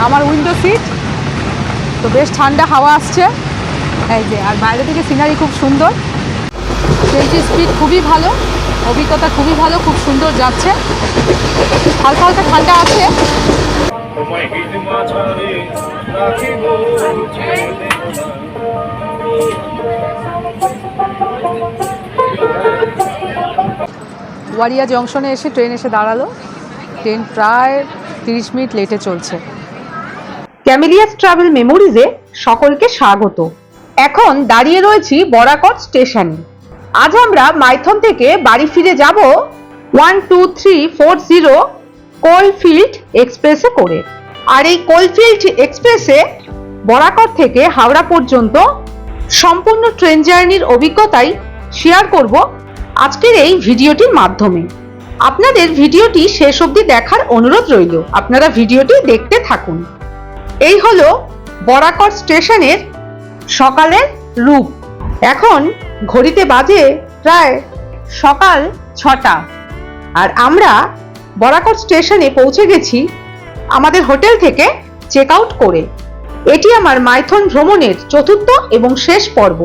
আমার window seat, তো বেশ ঠান্ডা হাওয়া আসছে এই যে, আর বাইরে থেকে সিনারি খুব সুন্দর। ট্রেনটির স্পিড খুবই ভালো, অভিজ্ঞতা খুবই ভালো, খুব সুন্দর যাচ্ছে, হালকা হালকা ঠান্ডা আছে। ওয়ারিয়া জংশনে এসে ট্রেন এসে দাঁড়ালো। ট্রেন প্রায় 30 মিনিট লেটে চলছে। ক্যামেলিয়াস ট্রাভেল মেমোরিজে সকলকে স্বাগত। এখন দাঁড়িয়ে রয়েছি বরাকর স্টেশনে। আজ আমরা মাইথন থেকে বাড়ি ফিরে যাব 12340 কোলফিল্ড এক্সপ্রেসে করে। আর এই কোলফিল্ড এক্সপ্রেসে বরাকর থেকে হাওড়া পর্যন্ত সম্পূর্ণ ট্রেন জার্নির অভিজ্ঞতাই শেয়ার করব আজকের এই ভিডিওটির মাধ্যমে। আপনাদের ভিডিওটি শেষ অবধি দেখার অনুরোধ রইল। আপনারা ভিডিওটি দেখতে থাকুন। এই হলো বরাকর স্টেশনের সকালের রূপ। এখন ঘড়িতে বাজে প্রায় সকাল 6টা, আর আমরা বরাকর স্টেশনে পৌঁছে গেছি আমাদের হোটেল থেকে চেক আউট করে। এটি আমার মাইথন ভ্রমণের চতুর্থ এবং শেষ পর্ব।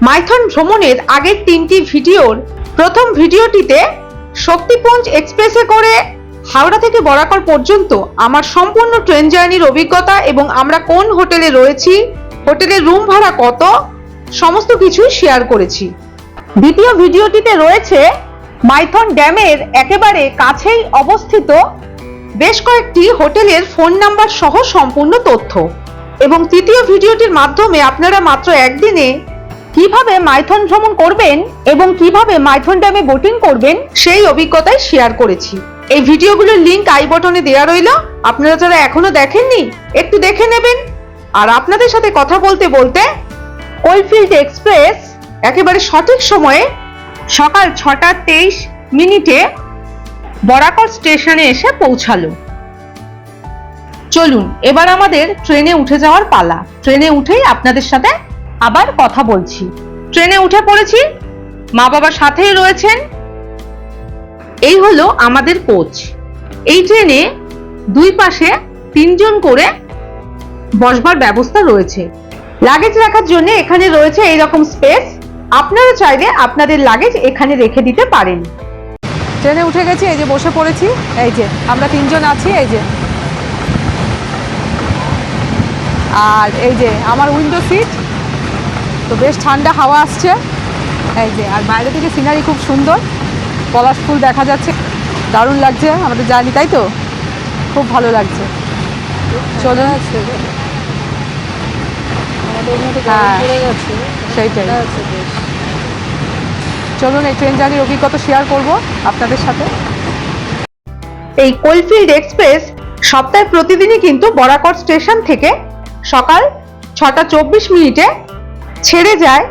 মাইথন ভ্রমণের আগের 3টি ভিডিওর প্রথম ভিডিওটিতে শক্তিপুঞ্জ এক্সপ্রেসে করে হাওড়া থেকে বরাকর পর্যন্ত আমার সম্পূর্ণ ট্রেন জার্নির অভিজ্ঞতা এবং আমরা কোন হোটেলে রয়েছি, হোটেলের রুম ভাড়া কত, সমস্ত কিছুই শেয়ার করেছি। দ্বিতীয় ভিডিওটিতে রয়েছে মাইথন ড্যামের একেবারে কাছেই অবস্থিত বেশ কয়েকটি হোটেলের ফোন নাম্বার সহ সম্পূর্ণ তথ্য। এবং তৃতীয় ভিডিওটির মাধ্যমে আপনারা মাত্র একদিনে কিভাবে মাইথন ভ্রমণ করবেন এবং কিভাবে মাইথন ড্যামে বোটিং করবেন সেই অভিজ্ঞতাই শেয়ার করেছি। এই ভিডিওগুলোর লিংক আই বটনে দেওয়া রইল। আপনারা যারা এখনো দেখেননি একটু দেখে নেবেন। আর আপনাদের সাথে কথা বলতে বলতে কোলফিল্ড এক্সপ্রেস একেবারে সঠিক সময়ে সকাল 6টা 23 মিনিটে বরাকর স্টেশনে এসে পৌঁছালো। চলুন এবার আমাদের ট্রেনে উঠে যাওয়ার পালা। ট্রেনে উঠেই আপনাদের সাথে আবার কথা বলছি। ট্রেনে উঠে পড়েছি, মা বাবা সাথেই রয়েছেন। এই হলো আমাদের কোচ। এই ট্রেনে দুই পাশে 3 জন করে বসবার ব্যবস্থা রয়েছে। লাগেজ রাখার জন্য এখানে রয়েছে এইরকম স্পেস। আপনারা চাইলে আপনাদের লাগেজ এখানে রেখে দিতে পারেন। ট্রেনে উঠে গেছি, এই যে বসে পড়েছি, এই যে আমরা 3 জন আছি এই যে। আর এই যে আমার উইন্ডো সিট, তো বেশ ঠান্ডা হাওয়া আসছে এই যে, আর বাইরে থেকে সিনারি খুব সুন্দর, পলাশ ফুল দেখা যাচ্ছে, দারুণ লাগছে আমাদের জার্নি, তাই তো খুব ভালো লাগছে। চলে আছে সেইটাই। চলুন এই ট্রেন জার্নির অভিজ্ঞতা শেয়ার করব আপনাদের সাথে। এই কোলফিল্ড এক্সপ্রেস সপ্তাহে প্রতিদিনই কিন্তু বরাকর স্টেশন থেকে সকাল 6টা 24 মিনিটে ছেড়ে যায়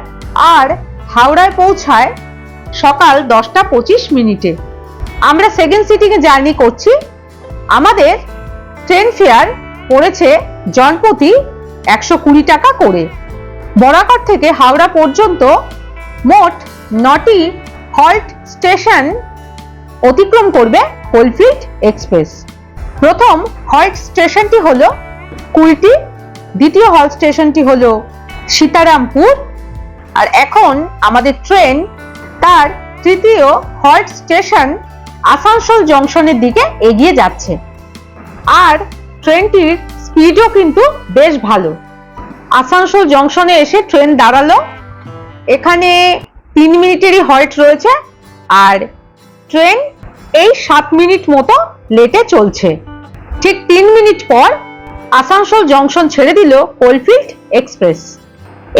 আর হাওড়ায় পৌঁছায় সকাল 10টা 25 মিনিটে। আমরা সেকেন্ড সিটিংয়ে জার্নি করছি। আমাদের ট্রেন ফেয়ার পড়েছে জনপ্রতি 120 টাকা করে। বরাকর থেকে হাওড়া পর্যন্ত মোট 9টি হল্ট স্টেশন অতিক্রম করবে কোলফিল্ড এক্সপ্রেস। প্রথম হল্ট স্টেশনটি হলো কুলটি, দ্বিতীয় হল্ট স্টেশনটি হলো সীতারামপুর, আর এখন আমাদের ট্রেন তার তৃতীয় হল্ট স্টেশন আসানসোল জংশনের দিকে এগিয়ে যাচ্ছে। আর ট্রেনটির স্পিডও কিন্তু বেশ ভালো। আসানসোল জংশনে এসে ট্রেন দাঁড়ালো। এখানে 3 মিনিটেরই হল্ট রয়েছে আর ট্রেন এই 7 মিনিট মতো লেটে চলছে। ঠিক 3 মিনিট পর আসানসোল জংশন ছেড়ে দিল কোলফিল্ড এক্সপ্রেস।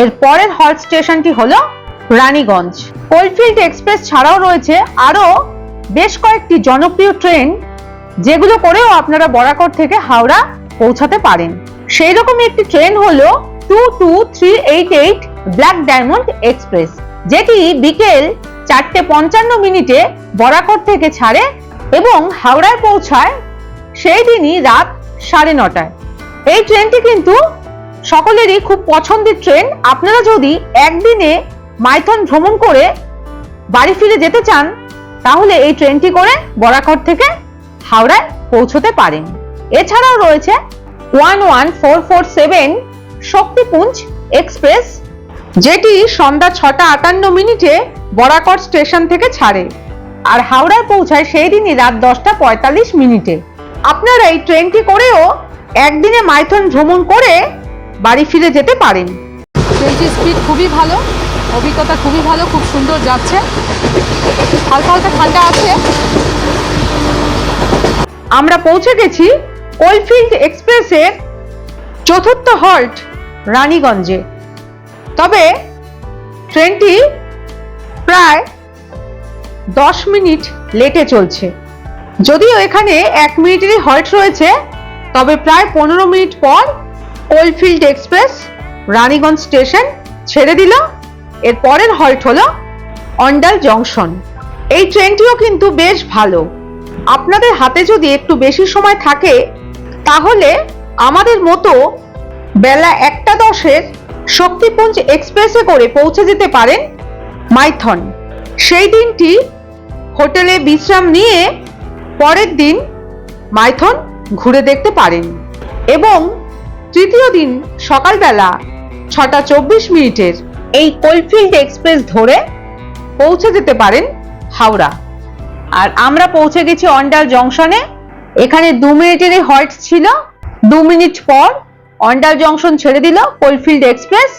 এর পরের হল্ট স্টেশনটি হলো রানীগঞ্জ। কোলফিল্ড এক্সপ্রেস ছাড়াও রয়েছে আরো বেশ কয়েকটি জনপ্রিয় ট্রেন, যেগুলো করেও আপনারা বরাকর থেকে হাওড়া পৌঁছাতে পারেন। সেই রকম একটি ট্রেন হলো 22388 ব্ল্যাক ডায়মন্ড এক্সপ্রেস, যেটি বিকেল 4টে 55 মিনিটে বরাকর থেকে ছাড়ে এবং হাওড়ায় পৌঁছায় সেই দিনই রাত 9:30টায়। এই ট্রেনটি কিন্তু সকলেরই খুব পছন্দের ট্রেন। আপনারা যদি একদিনে মাইথন ভ্রমণ করে বাড়ি ফিরে যেতে চান তাহলে এই ট্রেনটি করে বরাকর থেকে হাওড়ায় পৌঁছতে পারেন। এছাড়াও রয়েছে 11447 শক্তিপুঞ্জ এক্সপ্রেস, যেটি সন্ধ্যা 6:58 বরাকর স্টেশন থেকে ছাড়ে আর হাওড়ায় পৌঁছায় সেই দিনই রাত 10:45। আপনারা এই ট্রেনটি করেও একদিনে মাইথন ভ্রমণ করে বাড়ি ফিরে যেতে পারেন। ট্রেনটির স্পিড খুবই ভালো, অভিজ্ঞতা খুবই ভালো, খুব সুন্দর যাচ্ছে, হালকা হালকা ঠান্ডা আছে। আমরা পৌঁছে গেছি কোলফিল্ড এক্সপ্রেসের চতুর্থ হল্ট রানীগঞ্জে। তবে ট্রেনটি প্রায় 10 মিনিট লেটে চলছে। যদিও এখানে 1 মিনিটেরই হল্ট রয়েছে, তবে প্রায় 15 মিনিট পর কোলফিল্ড এক্সপ্রেস রানীগঞ্জ স্টেশন ছেড়ে দিল। এর পরের হল্ট হলো অন্ডাল জংশন। এই ট্রেনটিও কিন্তু বেশ ভালো। আপনাদের হাতে যদি একটু বেশি সময় থাকে তাহলে আমাদের মতো বেলা 1:10 শক্তিপুঞ্জ এক্সপ্রেসে করে পৌঁছে যেতে পারেন মাইথন। সেই দিনটি হোটেলে বিশ্রাম নিয়ে পরের দিন মাইথন ঘুরে দেখতে পারেন এবং তৃতীয় দিন সকালবেলা 6:24 এই কোলফিল্ড এক্সপ্রেস ধরে পৌঁছে যেতে পারেন হাওড়া। আর আমরা পৌঁছে গেছি অন্ডাল জংশনে। এখানে 2 মিনিটেরই হল্ট ছিল। 2 মিনিট পর অন্ডাল জংশন ছেড়ে দিল কোলফিল্ড এক্সপ্রেস।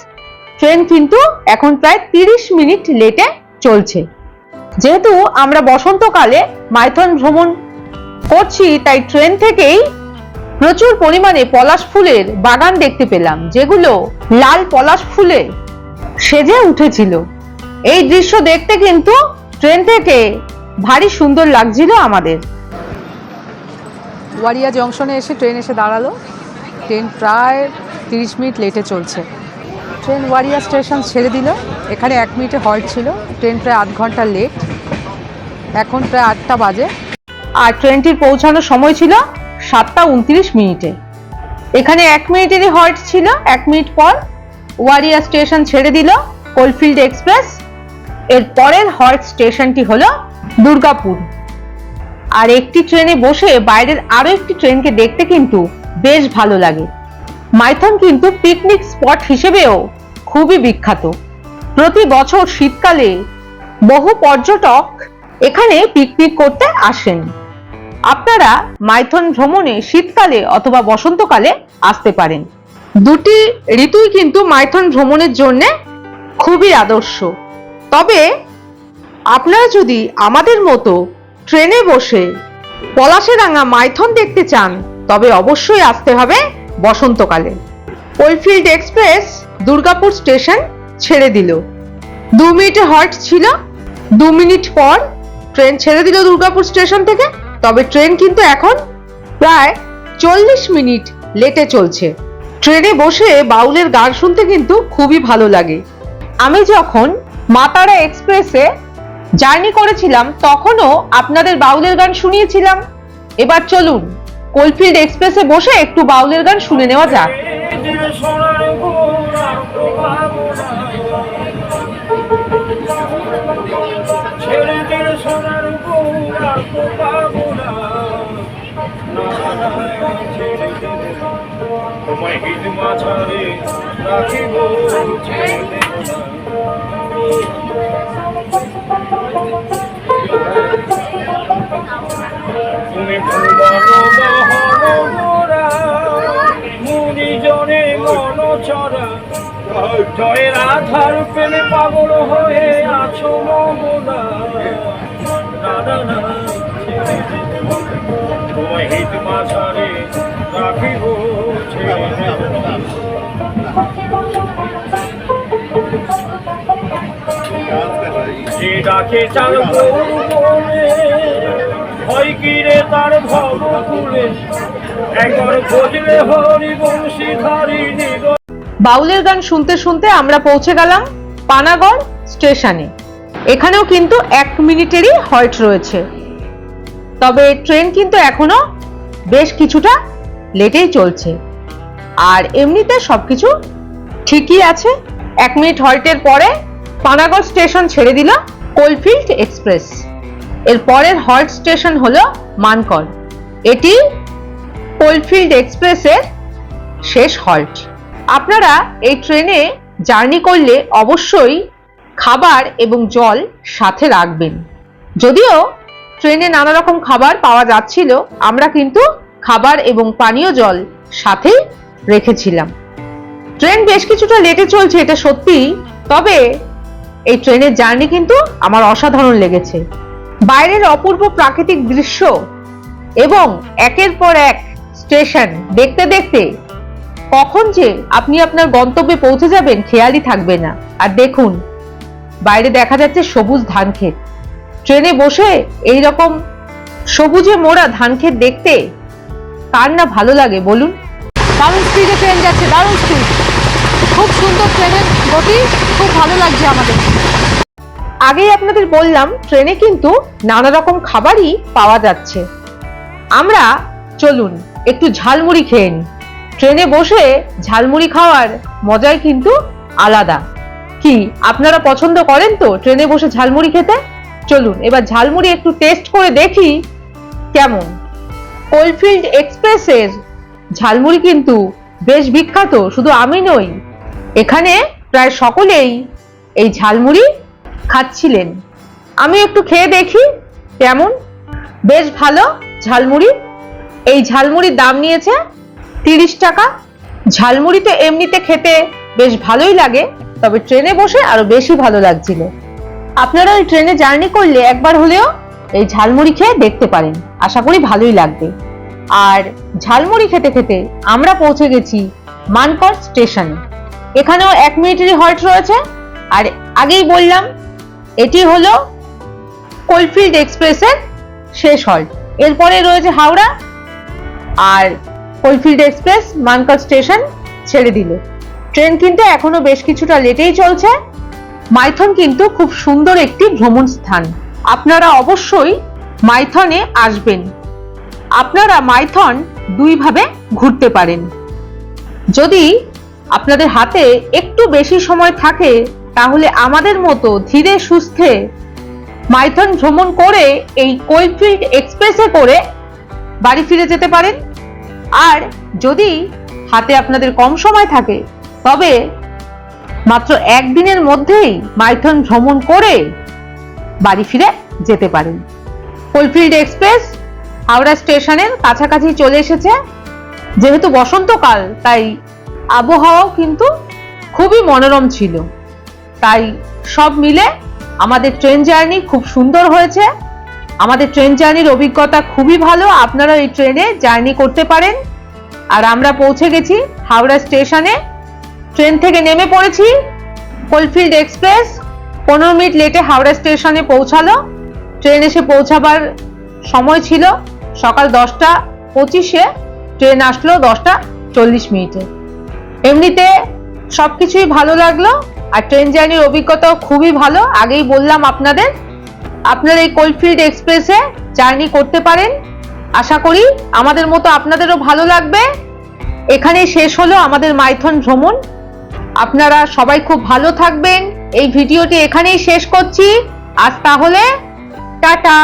ট্রেন কিন্তু এখন প্রায় 30 মিনিট লেটে চলছে। যেহেতু আমরা বসন্তকালে মাইথন ভ্রমণ করছি, তাই ট্রেন থেকেই প্রচুর পরিমাণে পলাশ ফুলের বাগান দেখতে পেলাম, যেগুলো লাল পলাশ ফুলে সেজে উঠেছিল। এই দৃশ্য দেখতে কিন্তু ট্রেন থেকে ভারী সুন্দর লাগছিল আমাদের। ওয়ারিয়া জংশনে এসে ট্রেন এসে দাঁড়ালো। ট্রেন প্রায় 30 মিনিট লেটে চলছে। ট্রেন ওয়ারিয়া স্টেশন ছেড়ে দিল। এখানে 1 মিনিটে হল্ট ছিল। ট্রেন প্রায় 8 ঘন্টা লেট। এখন প্রায় 8টা বাজে আর ট্রেনটির পৌঁছানোর সময় ছিল 7:29। এখানে 1 মিনিটেরই হল্ট ছিল। 1 মিনিট পর ওয়ারিয়া স্টেশন ছেড়ে দিল কোলফিল্ড এক্সপ্রেস। এর পরের হল্ট স্টেশনটি হলো দুর্গাপুর। আর একটি ট্রেনে বসে বাইরের আরো একটি ট্রেনকে দেখতে কিন্তু বেশ ভালো লাগে। মাইথন কিন্তু পিকনিক স্পট হিসেবেও খুবই বিখ্যাত। প্রতি বছর শীতকালে বহু পর্যটক এখানে পিকনিক করতে আসেন। আপনারা মাইথন ভ্রমণে শীতকালে অথবা বসন্তকালে আসতে পারেন। দুটি ঋতুই কিন্তু মাইথন ভ্রমণের জন্য খুবই আদর্শ। তবে আপনারা যদি আমাদের মতো ট্রেনে বসে পলাশেরাঙ্গা মাইথন দেখতে চান, তবে অবশ্যই আসতে হবে বসন্তকালে। কোলফিল্ড এক্সপ্রেস দুর্গাপুর স্টেশন ছেড়ে দিল। 2 মিনিটে হল্ট ছিল। 2 মিনিট পর ট্রেন ছেড়ে দিল দুর্গাপুর স্টেশন থেকে। তবে ট্রেন কিন্তু এখন প্রায় 40 মিনিট লেটে চলছে। ট্রেনে বসে বাউলের গান শুনতে কিন্তু খুবই ভালো লাগে। আমি যখন মাতারা এক্সপ্রেসে জার্নি করেছিলাম তখনও আপনাদের বাউলের গান শুনিয়েছিলাম। এবার চলুন কোলফিল্ড এক্সপ্রেসে বসে একটু বাউলের গান শুনে নেওয়া যাক। জয়ের আধার পেলে পাগল হয়ে আছো মমনা, তোমায় হিত মাঝারে রাখিব যে ডাকে চার ভয় কিরে তার ভব খুলে একবার খোঁজলে হরি বংশী ধারিণী। বাউলের গান শুনতে শুনতে আমরা পৌঁছে গেলাম পানাগড় স্টেশনে। এখানেও কিন্তু 1 মিনিটেরই হল্ট রয়েছে। তবে ট্রেন কিন্তু এখনো বেশ কিছুটা লেটেই চলছে। আর এমনিতে সবকিছু ঠিকই আছে। 1 মিনিট হল্টের পরে পানাগড় স্টেশন ছেড়ে দিল কোলফিল্ড এক্সপ্রেস। এর পরের হল্ট স্টেশন হলো মানকড়। এটি কোলফিল্ড এক্সপ্রেসের শেষ হল্ট। আপনারা এই ট্রেনে জার্নি করলে অবশ্যই খাবার এবং জল সাথে রাখবেন। যদিও ট্রেনে নানা রকম খাবার পাওয়া যাচ্ছিল, আমরা কিন্তু খাবার এবং পানীয় জল সাথেই রেখেছিলাম। ট্রেন বেশ কিছুটা লেটে চলছে, এটা সত্যি, তবে এই ট্রেনের জার্নি কিন্তু আমার অসাধারণ লেগেছে। বাইরের অপূর্ব প্রাকৃতিক দৃশ্য এবং একের পর এক স্টেশন দেখতে দেখতে কখন যে আপনি আপনার গন্তব্যে পৌঁছে যাবেন খেয়ালই থাকবে না। আর দেখুন, বাইরে দেখা যাচ্ছে সবুজ ধান ক্ষেত। ট্রেনে বসে এই রকম সবুজে মোড়া ধান ক্ষেত দেখতে কার না ভালো লাগে বলুন? দারুণ স্পিডে ট্রেন যাচ্ছে, দারুণ স্পিড, খুব সুন্দর ট্রেনের গতি, খুব ভালো লাগছে আমাদের। আগেই আপনাদের বললাম ট্রেনে কিন্তু নানা রকম খাবারই পাওয়া যাচ্ছে। আমরা চলুন একটু ঝালমুড়ি খেয়ে নিই। ট্রেনে বসে ঝালমুড়ি খাওয়ার মজাই কিন্তু আলাদা। কি আপনারা পছন্দ করেন তো ট্রেনে বসে ঝালমুড়ি খেতে? চলুন এবার ঝালমুড়ি একটু টেস্ট করে দেখি কেমন। কোলফিল্ড এক্সপ্রেসের ঝালমুড়ি কিন্তু বেশ বিখ্যাত, শুধু আমি নই, এখানে প্রায় সকলেই এই ঝালমুড়ি খাচ্ছিলেন। আমি একটু খেয়ে দেখি কেমন। বেশ ভালো ঝালমুড়ি। এই ঝালমুড়ির দাম নিয়েছে 30 টাকা। ঝালমুড়ি তো এমনিতে খেতে বেশ ভালোই লাগে, তবে ট্রেনে বসে আরো বেশি ভালো লাগছিল। আপনারা ওই ট্রেনে জার্নি করলে একবার হলেও এই ঝালমুড়ি খেয়ে দেখতে পারেন, আশা করি ভালোই লাগবে। আর ঝালমুড়ি খেতে খেতে আমরা পৌঁছে গেছি মানকর স্টেশনে। এখানেও 1 মিনিটেরই হল্ট রয়েছে। আর আগেই বললাম এটি হলো কোলফিল্ড এক্সপ্রেসের শেষ হল্ট। এরপরে রয়েছে হাওড়া, আর কোলফিল্ড এক্সপ্রেস মানকর স্টেশন ছেড়ে দিল। ট্রেন কিন্তু এখনো বেশ কিছুটা লেটেই চলছে। মাইথন কিন্তু খুব সুন্দর একটি ভ্রমণ স্থান, আপনারা অবশ্যই মাইথনে আসবেন। আপনারা মাইথন দুইভাবে ঘুরতে পারেন। যদি আপনাদের হাতে একটু বেশি সময় থাকে তাহলে আমাদের মতো ধীরে সুস্থে মাইথন ভ্রমণ করে এই কোলফিল্ড এক্সপ্রেসে করে বাড়ি ফিরে যেতে পারেন। আর যদি হাতে আপনাদের কম সময় থাকে তবে মাত্র 1 দিনের মধ্যেই মাইথন ভ্রমণ করে বাড়ি ফিরে যেতে পারেন। কোলফিল্ড এক্সপ্রেস হাওড়া স্টেশনের কাছাকাছি চলে এসেছে। যেহেতু বসন্তকাল তাই আবহাওয়াও কিন্তু খুবই মনোরম ছিল, তাই সব মিলে আমাদের ট্রেন জার্নি খুব সুন্দর হয়েছে। আমাদের ট্রেন জার্নির অভিজ্ঞতা খুবই ভালো, আপনারা এই ট্রেনে জার্নি করতে পারেন। আর আমরা পৌঁছে গেছি হাওড়া স্টেশনে। ট্রেন থেকে নেমে পড়েছি। কোলফিল্ড এক্সপ্রেস 15 মিনিট লেটে হাওড়া স্টেশনে পৌঁছালো। ট্রেন এসে পৌঁছাবার সময় ছিল সকাল 10:25-এ, ট্রেন আসলো 10:40 এমনিতে সবকিছুই ভালো লাগলো। আর ট্রেন জার্নির অভিজ্ঞতাও খুবই ভালো। আগেই বললাম আপনাদের, আপনারা এই কোলফিল্ড এক্সপ্রেসে জার্নি করতে পারেন। আশা করি আমাদের মতো আপনাদেরও ভালো লাগবে। এখানেই শেষ হলো আমাদের মাইথন ভ্রমণ। আপনারা সবাই খুব ভালো থাকবেন। এই ভিডিওটি এখানেই শেষ করছি আজ, তাহলে টাটা।